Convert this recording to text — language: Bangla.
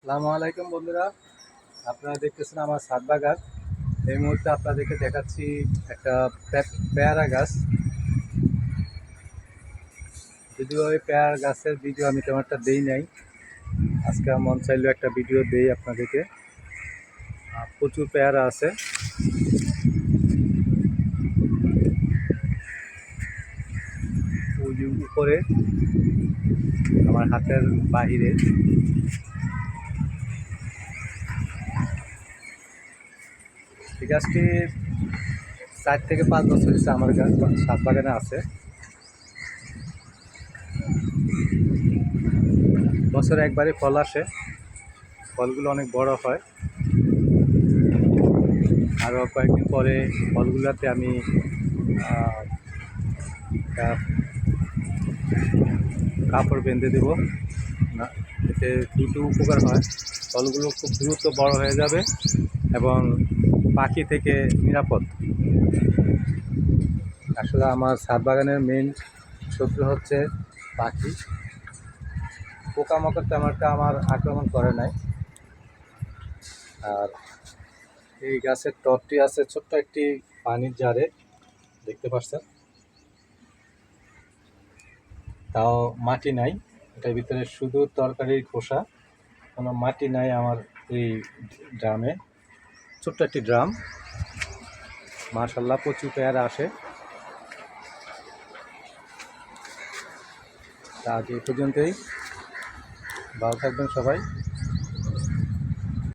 আসসালামু আলাইকুম বন্ধুরা, আপনারা দেখতেছেন আমার ছাদ বাগান। এই মুহূর্তে আপনাদেরকে দেখাচ্ছি একটা পেয়ারা গাছ। যদিও ওই পেয়ারা গাছের ভিডিও আমি তেমন একটা দেই নাই, আজকে মন চাইলেও একটা ভিডিও দেই আপনাদেরকে। প্রচুর পেয়ারা আছে। ওই যে উপরে আমার হাতের বাহিরে এই গাছটি 4 থেকে 5 বছর হচ্ছে আমার গাছ ছাদ বাগানে আছে। বছরে একবারই ফল আসে, ফলগুলো অনেক বড় হয়। আরও কয়েকদিন পরে ফলগুলোতে আমি কাপড় বেঁধে দেবো না, এতে দুটো উপকার হয়। ফলগুলো খুব দ্রুত বড় হয়ে যাবে এবং পাখি থেকে নিরাপদ। আসলে আমার ছাদ বাগানের মেইন শত্রু হচ্ছে পাখি। পোকামাকড় তেমন একটা আমার আক্রমণ করে নাই। আর এই গাছের টবটি আছে ছোট্ট একটি পানির জারে, দেখতে পাচ্ছেন, তাও মাটি নাই। এটার ভিতরে শুধু তরকারির খোসা, কোনো মাটি নাই আমার এই ড্রামে। ছোট্ট একটি ড্রাম, মাশাআল্লাহ প্রচুর পেয়ারা আসে। তা আজ এই পর্যন্তই, ভালো থাকবেন সবাই।